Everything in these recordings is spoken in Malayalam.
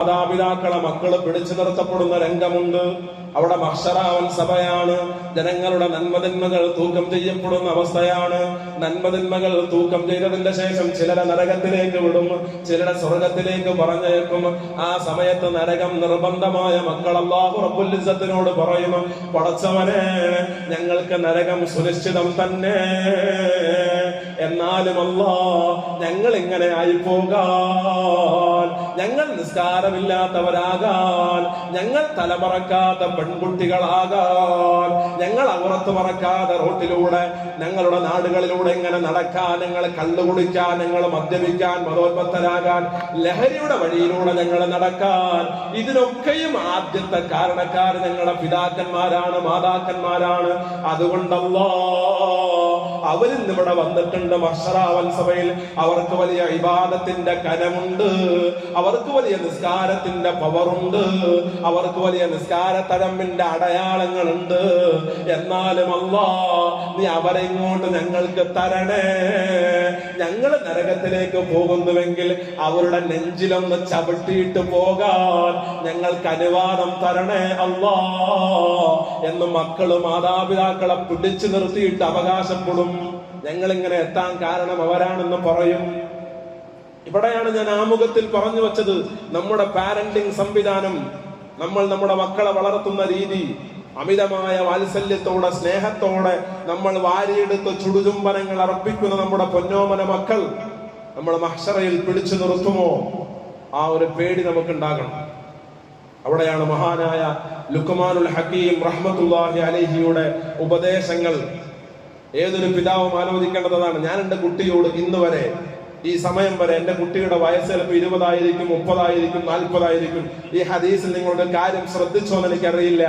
മാതാപിതാക്കളെ മക്കള് പിടിച്ചു നിർത്തപ്പെടുന്ന രംഗമുണ്ട്. അവിടെ മഹ്ശറാവൻ സഭയാണ്. ജനങ്ങളുടെ നന്മതിന്മകൾ തൂക്കം ചെയ്യപ്പെടുന്ന അവസ്ഥയാണ്. നന്മതിന്മകൾ തൂക്കം ചെയ്തതിന്റെ ശേഷം ചിലരെ നരകത്തിലേക്ക് വിടും, ചിലരെ സ്വർഗത്തിലേക്ക് പറഞ്ഞേക്കും. ആ സമയത്ത് നരകം നിർബന്ധമായ മക്കൾ അല്ലാഹു റബ്ബുൽ ഇസ്സത്തിനോട് പറയും, പടച്ചവനെ, ഞങ്ങൾക്ക് നരകം സുനിശ്ചിതം തന്നെ. എന്നാലും അല്ലാഹ്, ഞങ്ങൾ ഇങ്ങനെ ആയി പോകാൻ, ഞങ്ങൾ നിസ്കാരമില്ലാത്തവരാകാൻ, ഞങ്ങൾ തലമറക്കാത്ത പെൺകുട്ടികളാകാൻ, ഞങ്ങൾ ഔറത്ത് മറക്കാതെ റോട്ടിലൂടെ ഞങ്ങളുടെ നാടുകളിലൂടെ ഇങ്ങനെ നടക്കാൻ, ഞങ്ങൾ കള്ളു കുടിക്കാൻ, ഞങ്ങൾ മദ്യപിക്കാൻ, മതോന്മത്തരാകാൻ, ലഹരിയുടെ വഴിയിലൂടെ ഞങ്ങൾ നടക്കാൻ, ഇതിനൊക്കെയും ആദ്യത്തെ കാരണക്കാർ ഞങ്ങളുടെ പിതാക്കന്മാരാണ്, മാതാക്കന്മാരാണ്. അതുകൊണ്ടല്ലോ അവരിന്ന് ഇവിടെ വന്നിട്ടുണ്ട് മഹ്ശറാവൻ സഭയിൽ. അവർക്ക് വലിയ ഇബാദത്തിന്റെ കനമുണ്ട്, അവർക്ക് വലിയ നിസ്കാരത്തിന്റെ പവറുണ്ട്, അവർക്ക് വലിയ നിസ്കാര തഴമ്പിന്റെ അടയാളങ്ങളുണ്ട്. എന്നാലും അല്ലാഹ്, നീ അവരെ ഇങ്ങോട്ട് ഞങ്ങൾക്ക് തരണേ. ഞങ്ങൾ നരകത്തിലേക്ക് പോകുന്നുവെങ്കിൽ അവരുടെ നെഞ്ചിലൊന്ന് ചവിട്ടിയിട്ട് പോകാൻ ഞങ്ങൾക്ക് അനുവാദം തരണേ അല്ലാഹ് എന്ന് മക്കള് മാതാപിതാക്കളെ പിടിച്ചു നിർത്തിയിട്ട് അവകാശപ്പെടും. ഞങ്ങളിങ്ങനെ എത്താൻ കാരണം അവരാണെന്ന് പറയും. ഇവിടെയാണ് ഞാൻ ആമുഖത്തിൽ പറഞ്ഞു വച്ചത്, നമ്മുടെ പാരന്റിംഗ് സംവിധാനം, നമ്മൾ നമ്മുടെ മക്കളെ വളർത്തുന്ന രീതി, അമിതമായ വാത്സല്യത്തോടെ സ്നേഹത്തോടെ നമ്മൾ വാരിയെടുത്ത് ചുടുചുംബനങ്ങൾ അർപ്പിക്കുന്ന നമ്മുടെ പൊന്നോമന മക്കൾ നമ്മൾ മഹ്ശറയിൽ പിടിച്ചു നിർത്തുമോ? ആ ഒരു പേടി നമുക്കുണ്ടാകണം. അവിടെയാണ് മഹാനായ ലുഖ്മാനുൽ ഹക്കീം റഹ്മത്തുള്ളാഹി അലൈഹിയുടെ ഉപദേശങ്ങൾ. ഏതൊരു പിതാവും ആലോചിക്കേണ്ടതാണ്. ഞാൻ എൻ്റെ കുട്ടിയോട് ഇന്ന് വരെ, ഈ സമയം വരെ, എൻ്റെ കുട്ടിയുടെ വയസ്സ് ചിലപ്പോൾ 20 ആയിരിക്കും, 30 ആയിരിക്കും, 40 ആയിരിക്കും. ഈ ഹദീസിൽ നിങ്ങളുടെ കാര്യം ശ്രദ്ധിച്ചോന്ന് എനിക്കറിയില്ല.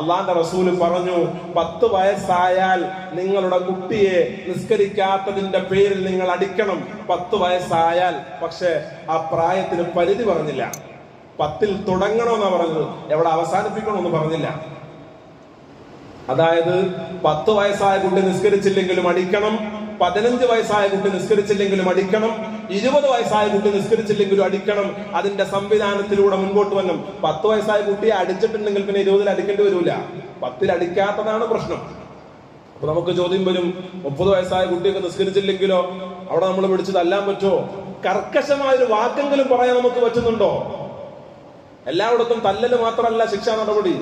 അള്ളാന്റെ റസൂല് പറഞ്ഞു, 10 വയസ്സായാൽ നിങ്ങളുടെ കുട്ടിയെ നിസ്കരിക്കാത്തതിന്റെ പേരിൽ നിങ്ങൾ അടിക്കണം. 10 വയസ്സായാൽ. പക്ഷെ ആ പ്രായത്തിന് പരിധി പറഞ്ഞില്ല. 10ൽ തുടങ്ങണമെന്നാ പറഞ്ഞത്, എവിടെ അവസാനിപ്പിക്കണമെന്ന് പറഞ്ഞില്ല. അതായത് 10 വയസ്സായ കുട്ടി നിസ്കരിച്ചില്ലെങ്കിലും അടിക്കണം, 15 വയസ്സായ കുട്ടി നിസ്കരിച്ചില്ലെങ്കിലും അടിക്കണം, 20 വയസ്സായ കുട്ടി നിസ്കരിച്ചില്ലെങ്കിലും അടിക്കണം. അതിന്റെ സംവിധാനത്തിലൂടെ മുൻപോട്ട് വരണം. 10 വയസ്സായ കുട്ടിയെ അടിച്ചിട്ടുണ്ടെങ്കിൽ പിന്നെ 20ൽ അടിക്കേണ്ടി വരില്ല. 10ൽ അടിക്കാത്തതാണ് പ്രശ്നം. അപ്പൊ നമുക്ക് ചോദ്യം വരും, 30 വയസ്സായ കുട്ടിയൊക്കെ നിസ്കരിച്ചില്ലെങ്കിലോ അവിടെ നമ്മൾ പിടിച്ച് തല്ലാൻ പറ്റുമോ? കർക്കശമായൊരു വാക്കെങ്കിലും പറയാൻ നമുക്ക് പറ്റുന്നുണ്ടോ? എല്ലായിടത്തും തല്ലല് മാത്രമല്ല ശിക്ഷാ നടപടി.